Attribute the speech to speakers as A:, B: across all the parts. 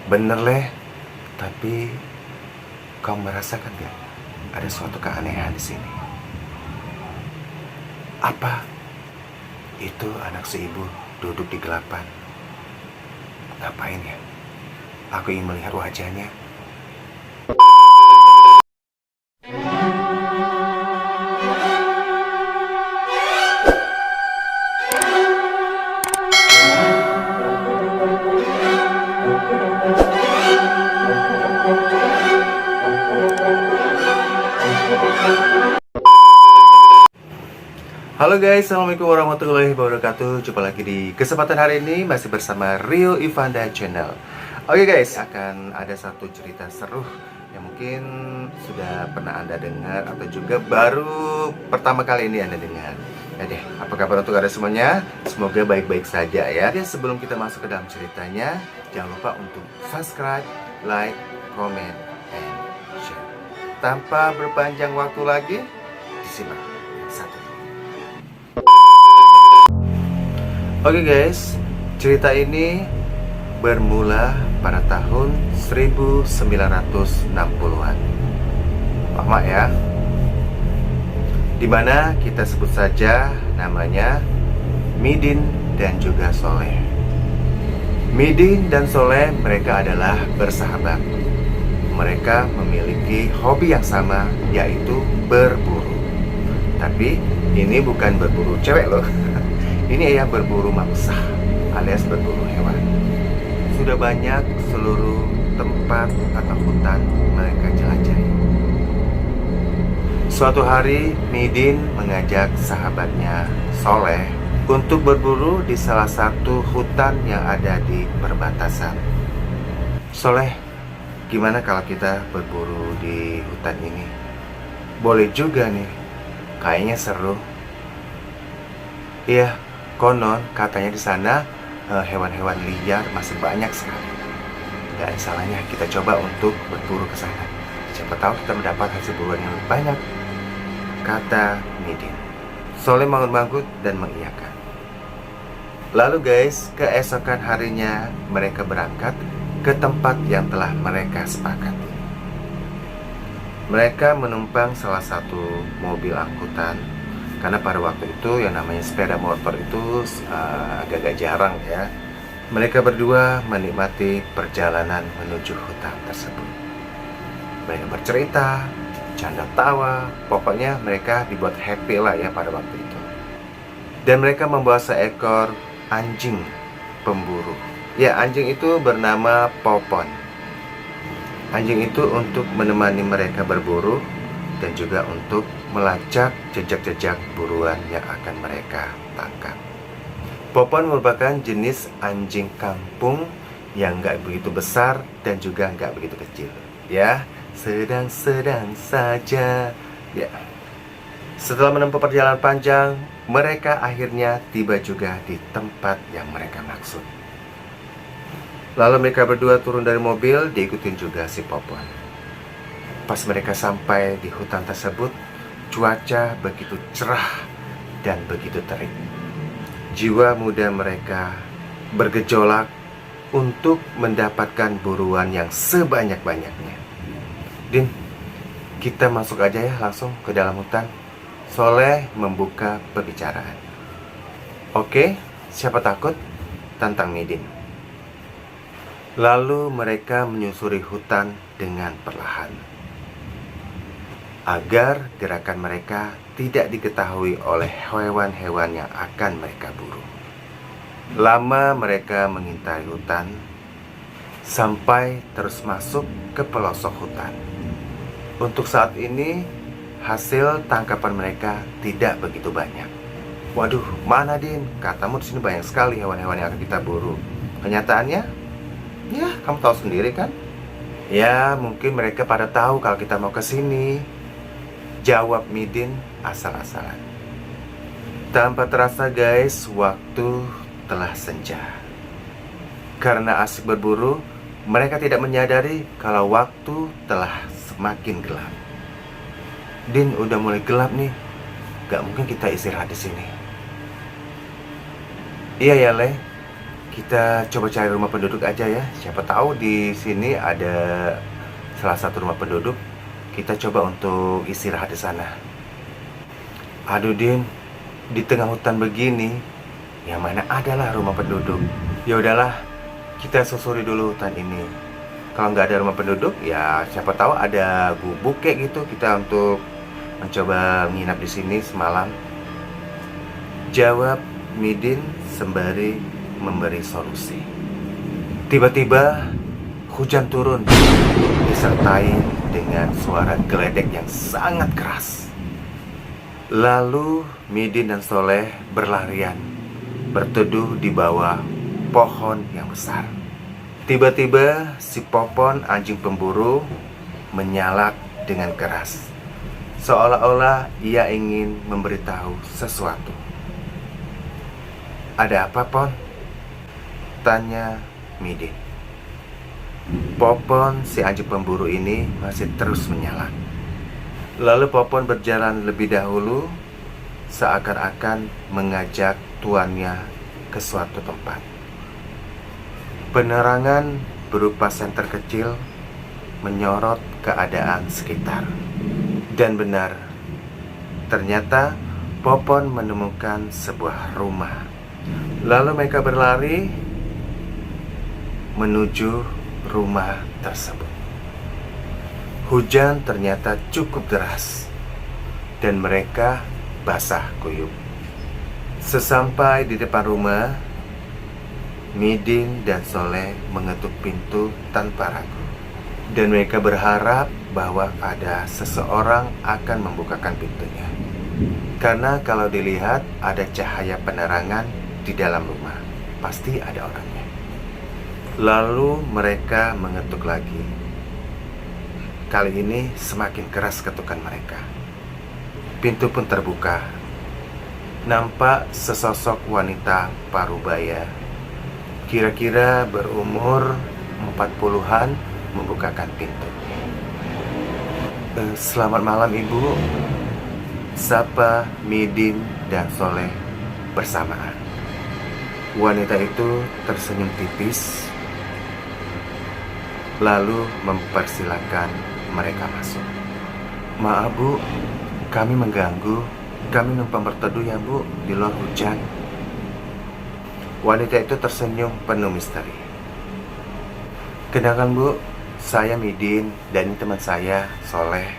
A: Bener Leh, tapi kau merasakan gak ada suatu keanehan di sini? Apa? Itu anak si ibu duduk di gelapan. Ngapain ya? Aku ingin melihat wajahnya. Halo guys, assalamualaikum warahmatullahi wabarakatuh. Jumpa lagi di kesempatan hari ini masih bersama Rio Ivanda Channel. Oke guys, akan ada satu cerita seru yang mungkin sudah pernah Anda dengar atau juga baru pertama kali ini Anda dengar. Ya deh, apa kabar untuk Anda semuanya? Semoga baik-baik saja ya. Dan sebelum kita masuk ke dalam ceritanya, jangan lupa untuk subscribe, like, comment, and share. Tanpa berpanjang waktu lagi, disimak yang satu. Oke guys, cerita ini bermula pada tahun 1960-an. Lama ya. Dimana kita sebut saja namanya Midin dan juga Soleh. Midin dan Soleh mereka adalah bersahabat. Mereka memiliki hobi yang sama, yaitu berburu. Tapi ini bukan berburu cewek loh. Ini ya berburu mangsa alias berburu hewan. Sudah banyak seluruh tempat atau hutan mereka jelajahi. Suatu hari Midin mengajak sahabatnya Soleh untuk berburu di salah satu hutan yang ada di perbatasan. Soleh, gimana kalau kita berburu di hutan ini? Boleh juga nih, kayaknya seru. Iya, konon katanya di sana hewan-hewan liar masih banyak sekali. Gak ada salahnya kita coba untuk berburu ke sana. Siapa tahu kita mendapat hasil buruan yang lebih banyak, kata Midin. Soleh manggut-manggut dan mengiyakan. Lalu guys, keesokan harinya mereka berangkat ke tempat yang telah mereka sepakati. Mereka menumpang salah satu mobil angkutan. Karena pada waktu itu yang namanya sepeda motor itu agak-agak jarang ya. Mereka berdua menikmati perjalanan menuju hutan tersebut. Mereka bercerita, canda tawa, pokoknya mereka dibuat happy lah ya pada waktu itu. Dan mereka membawa seekor anjing pemburu. Ya, anjing itu bernama Popon. Anjing itu untuk menemani mereka berburu dan juga untuk melacak jejak-jejak buruan yang akan mereka tangkap. Popon merupakan jenis anjing kampung yang nggak begitu besar dan juga nggak begitu kecil. Ya, sedang-sedang saja. Ya. Setelah menempuh perjalanan panjang, mereka akhirnya tiba juga di tempat yang mereka maksud. Lalu mereka berdua turun dari mobil, diikutin juga si Popon. Pas mereka sampai di hutan tersebut, cuaca begitu cerah dan begitu terik. Jiwa muda mereka bergejolak untuk mendapatkan buruan yang sebanyak-banyaknya. Din, kita masuk aja ya langsung ke dalam hutan. Soleh membuka pembicaraan. Oke, siapa takut? Tantang Midin. Lalu mereka menyusuri hutan dengan perlahan, agar gerakan mereka tidak diketahui oleh hewan-hewan yang akan mereka buru. Lama mereka mengintai hutan, sampai terus masuk ke pelosok hutan. Untuk saat ini, hasil tangkapan mereka tidak begitu banyak. Waduh, mana Din? Katamu di sini banyak sekali hewan-hewan yang akan kita buru. Kenyataannya, ya kamu tahu sendiri kan? Ya, mungkin mereka pada tahu kalau kita mau ke sini, jawab Midin asal-asalan. Tanpa terasa guys, waktu telah senja. Karena asik berburu, mereka tidak menyadari kalau waktu telah semakin gelap. Din, udah mulai gelap nih. Gak mungkin kita istirahat di sini. Iya ya Leh, Kita coba cari rumah penduduk aja ya. Siapa tahu di sini ada salah satu rumah penduduk. Kita coba untuk istirahat di sana. Aduh Din, di tengah hutan begini, yang mana adalah rumah penduduk. Ya udahlah, kita susuri dulu hutan ini. Kalau nggak ada rumah penduduk, ya siapa tahu ada gubuk kayak gitu. Kita untuk mencoba menginap di sini semalam. Jawab Midin sembari memberi solusi. Tiba-tiba hujan turun, disertai dengan suara geledek yang sangat keras. Lalu Midin dan Soleh berlarian, berteduh di bawah pohon yang besar. Tiba-tiba si Popon anjing pemburu menyalak dengan keras, seolah-olah ia ingin memberitahu sesuatu. "Ada apa, Pon?" tanya Midin. Popon si anjing pemburu ini masih terus menyalak. Lalu Popon berjalan lebih dahulu, seakan-akan mengajak tuannya ke suatu tempat. Penerangan berupa senter kecil menyorot keadaan sekitar. Dan benar, ternyata Popon menemukan sebuah rumah. Lalu mereka berlari menuju rumah tersebut. Hujan ternyata cukup deras dan mereka basah kuyup. Sesampai di depan rumah, Midin dan Soleh mengetuk pintu tanpa ragu. Dan mereka berharap bahwa ada seseorang akan membukakan pintunya. Karena kalau dilihat ada cahaya penerangan di dalam rumah, pasti ada orangnya. Lalu mereka mengetuk lagi. Kali ini semakin keras ketukan mereka. Pintu pun terbuka. Nampak sesosok wanita parubaya, kira-kira berumur 40-an, membukakan pintu. Selamat malam Ibu, sapa Midin dan Soleh bersamaan. Wanita itu tersenyum tipis, lalu mempersilahkan mereka masuk. "Maaf Bu, kami mengganggu. Kami numpang berteduh ya Bu, di luar hujan." Wanita itu tersenyum penuh misteri. "Kenalkan Bu, saya Midin dan ini teman saya, Soleh."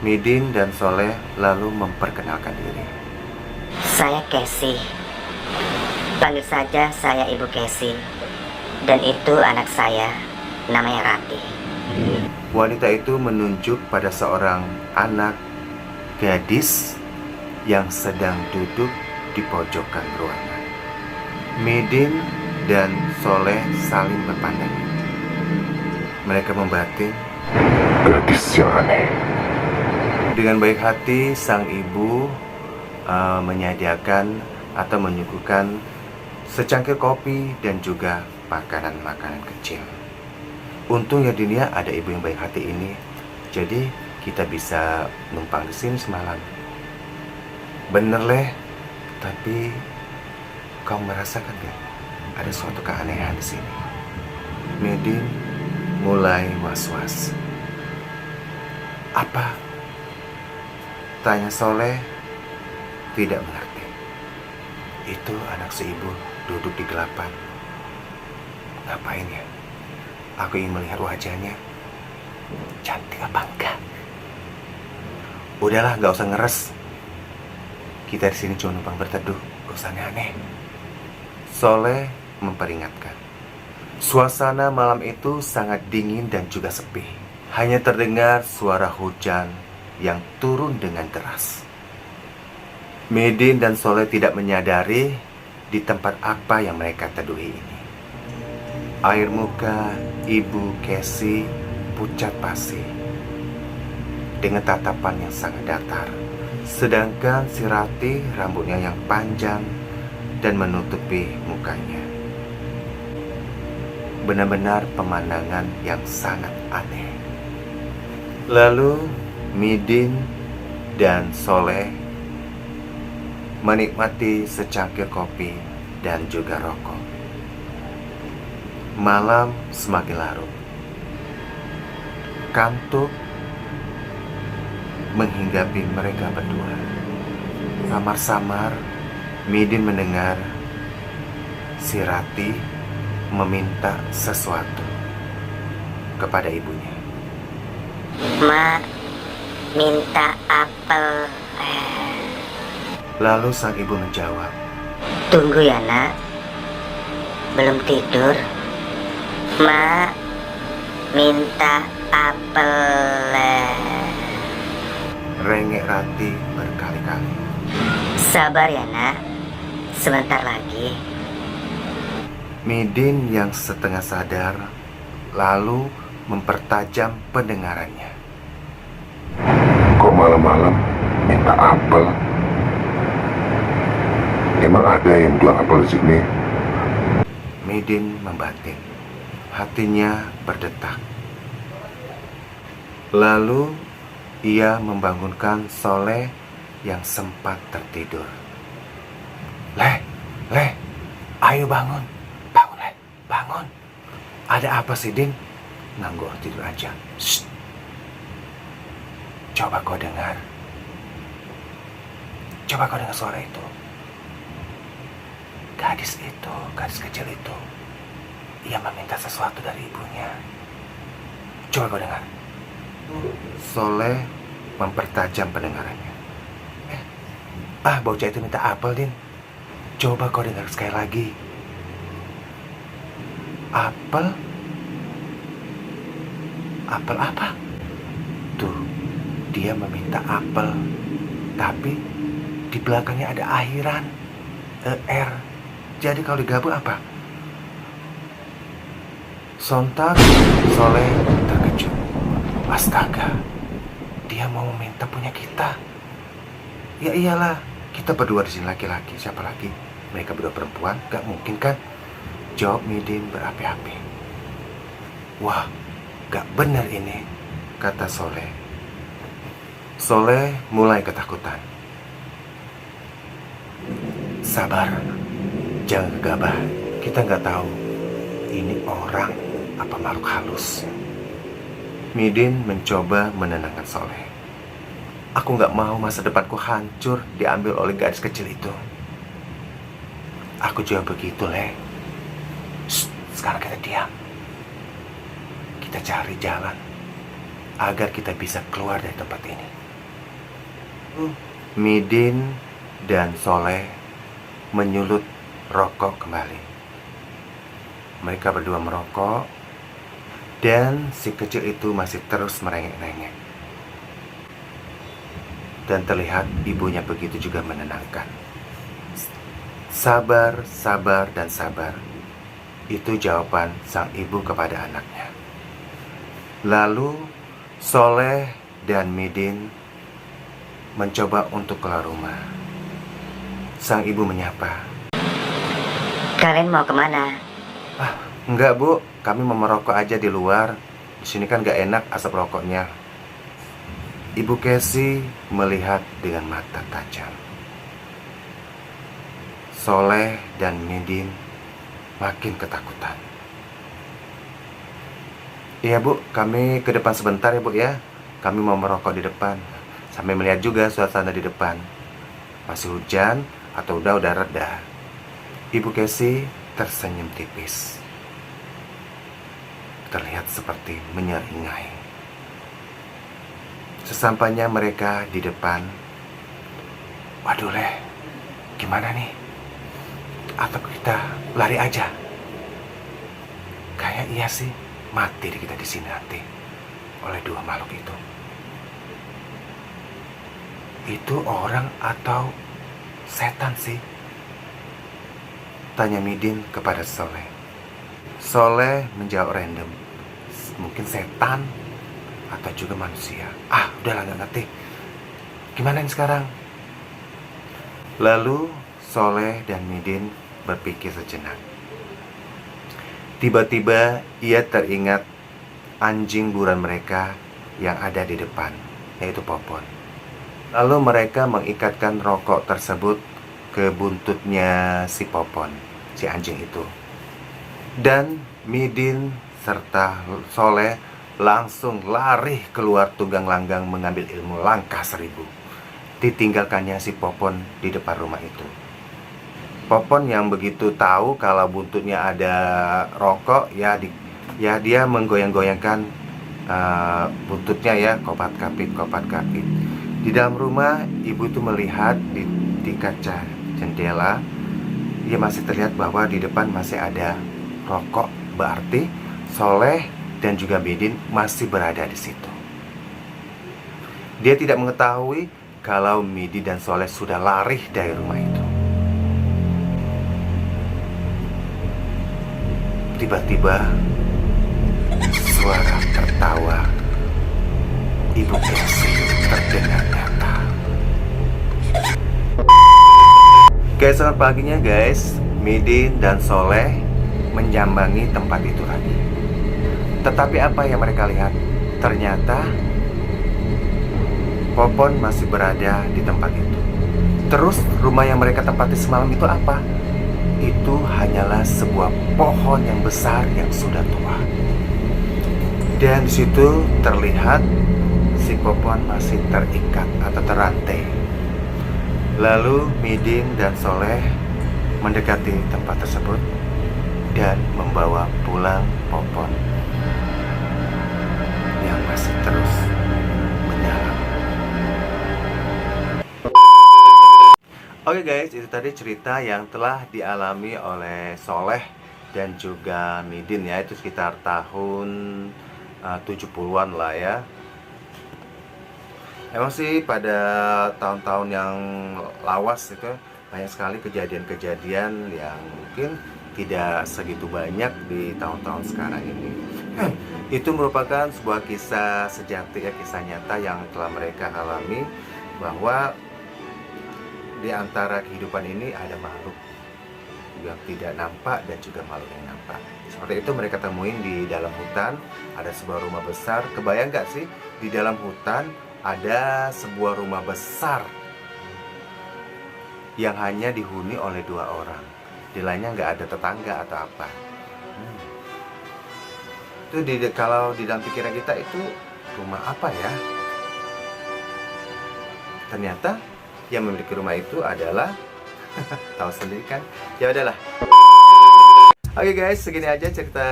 A: Midin dan Soleh lalu memperkenalkan diri.
B: "Saya Casey. Panggil saja saya Ibu Casey. Dan itu anak saya, namanya Rati."
A: Wanita itu menunjuk pada seorang anak gadis yang sedang duduk di pojokan ruangan. Midin dan Soleh saling berpandangan. Mereka membatin, "Gadis yang aneh." Dengan baik hati, sang ibu menyediakan atau menyuguhkan secangkir kopi dan juga makanan-makanan kecil. Untung ya dunia ada ibu yang baik hati ini, jadi kita bisa numpang di sini semalam. Bener Leh, tapi kau merasakan gak ada suatu keanehan di sini? Midin mulai was-was. "Apa?" tanya Soleh, tidak mengerti. Itu anak si ibu duduk di gelapan. Ngapain ya? Aku ingin melihat wajahnya. Cantik apa enggak? Udahlah, gak usah ngeres. Kita di sini cuma numpang berteduh, gak usah aneh. Soleh memperingatkan. Suasana malam itu sangat dingin dan juga sepi. Hanya terdengar suara hujan yang turun dengan deras. Midin dan Soleh tidak menyadari di tempat apa yang mereka teduhi ini. Air muka Ibu Casey pucat pasi dengan tatapan yang sangat datar. Sedangkan si Rati rambutnya yang panjang dan menutupi mukanya. Benar-benar pemandangan yang sangat aneh. Lalu Midin dan Soleh menikmati secangkir kopi dan juga rokok. Malam semakin larut. Kantuk menghinggapi mereka berdua. Samar-samar Midin mendengar si Rati meminta sesuatu kepada ibunya.
B: Ma, minta apel.
A: Lalu sang ibu menjawab,
B: Tunggu ya nak, belum tidur. Ma, minta apel.
A: rengek Rati berkali-kali.
B: Sabar ya nak, sebentar lagi.
A: Midin yang setengah sadar lalu mempertajam pendengarannya.
C: Kok malam-malam minta apel? Emang ada yang jual apel di sini?
A: Midin membatin. Hatinya berdetak. Lalu ia membangunkan Soleh yang sempat tertidur. Leh, ayo bangun. Bangun, Leh, bangun. Ada apa sih, Din? Nganggur tidur aja. Shh. Coba kau dengar. Coba kau dengar suara itu. Gadis kecil itu, ia meminta sesuatu dari ibunya. Coba kau dengar. Soleh mempertajam pendengarannya. Bocah itu minta apel, Din. Coba kau dengar sekali lagi. Apel? Apel apa? Tuh, dia meminta apel. Tapi di belakangnya ada akhiran ER. Jadi kalau digabung apa? Sontak Soleh terkejut. Astaga, dia mau meminta punya kita. Ya iyalah, kita berdua di sini laki-laki, siapa lagi? Mereka berdua perempuan, gak mungkin kan? Jawab Midin berapi-api. Wah, gak benar ini, kata Soleh. Soleh mulai ketakutan. Sabar, jangan gegabah. Kita nggak tahu ini orang apa makhluk halus. Midin mencoba menenangkan Soleh. Aku nggak mau masa depanku hancur diambil oleh gadis kecil itu. Aku juga begitu, Leh. Sekarang kita diam. Kita cari jalan agar kita bisa keluar dari tempat ini. Midin dan Soleh menyulut rokok kembali. Mereka berdua merokok, dan si kecil itu masih terus merengek-rengek. Dan terlihat ibunya begitu juga menenangkan. Sabar, sabar, dan sabar. Itu jawaban sang ibu kepada anaknya. Lalu Soleh dan Midin mencoba untuk keluar rumah. Sang ibu menyapa.
B: Kalian mau kemana?
A: Enggak, Bu, kami mau merokok aja di luar. Di sini kan gak enak asap rokoknya. Ibu Kesi melihat dengan mata tajam. Soleh dan Midin makin ketakutan. Iya, Bu, kami ke depan sebentar ya, Bu ya. Kami mau merokok di depan. Sampai melihat juga suasana di depan. Masih hujan atau udah reda. Ibu Kesi tersenyum tipis. Terlihat seperti menyeringai. Sesampainya mereka di depan. Waduh, Leh, gimana nih? Atau kita lari aja? Kayak iya sih, mati kita di sini nanti oleh dua makhluk itu. Itu orang atau setan sih? Tanya Midin kepada Soleh. Soleh menjawab random. Mungkin setan atau juga manusia. Udahlah, gak ngerti. Gimana ini sekarang? Lalu Soleh dan Midin berpikir sejenak. Tiba-tiba ia teringat anjing buruan mereka yang ada di depan, yaitu Popon. Lalu mereka mengikatkan rokok tersebut ke buntutnya si Popon, si anjing itu. Dan Midin serta Soleh langsung lari keluar tunggang langgang mengambil ilmu langkah 1000. Ditinggalkannya si Popon di depan rumah itu. Popon yang begitu tahu kalau buntutnya ada rokok, ya dia menggoyang-goyangkan buntutnya ya, kopat kapit. Di dalam rumah ibu itu melihat di kaca jendela, ia masih terlihat bahwa di depan masih ada rokok, berarti Soleh dan juga Midin masih berada di situ. Dia tidak mengetahui kalau Midin dan Soleh sudah lari dari rumah itu. Tiba-tiba suara tertawa Ibu Casey terdengar nyata. Keesokan paginya guys, Midin dan Soleh menyambangi tempat itu lagi. Tetapi apa yang mereka lihat? Ternyata Popon masih berada di tempat itu. Terus rumah yang mereka tempati semalam itu apa? Itu hanyalah sebuah pohon yang besar yang sudah tua. Dan di situ terlihat si Popon masih terikat atau terrantai. Lalu Midin dan Soleh mendekati tempat tersebut dan membawa pulang Popon yang masih terus menyala. Oke guys, itu tadi cerita yang telah dialami oleh Soleh dan juga Midin ya. Itu sekitar tahun 70-an lah ya. Emang sih pada tahun-tahun yang lawas itu banyak sekali kejadian-kejadian yang mungkin tidak segitu banyak di tahun-tahun sekarang ini. Itu merupakan sebuah kisah sejati ya, kisah nyata yang telah mereka alami, bahwa di antara kehidupan ini ada makhluk yang tidak nampak dan juga makhluk yang nampak. Seperti itu mereka temuin di dalam hutan, ada sebuah rumah besar. Kebayang gak sih di dalam hutan ada sebuah rumah besar yang hanya dihuni oleh 2 orang. Di lainnya nggak ada tetangga atau apa. Itu kalau di dalam pikiran kita itu rumah apa ya? Ternyata yang memiliki rumah itu adalah tahu sendiri kan? Ya udahlah. Oke guys, segini aja cerita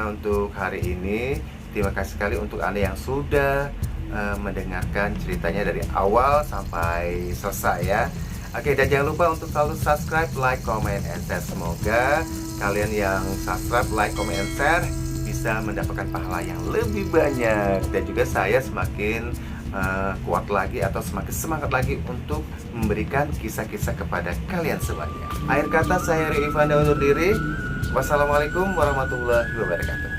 A: untuk hari ini. Terima kasih sekali untuk Anda yang sudah mendengarkan ceritanya dari awal sampai selesai ya. Oke, dan jangan lupa untuk selalu subscribe, like, comment, and share. Semoga kalian yang subscribe, like, comment, and share bisa mendapatkan pahala yang lebih banyak. Dan juga saya semakin kuat lagi atau semakin semangat lagi untuk memberikan kisah-kisah kepada kalian semuanya. Akhir kata, saya Ri Ivanda undur diri. Wassalamualaikum warahmatullahi wabarakatuh.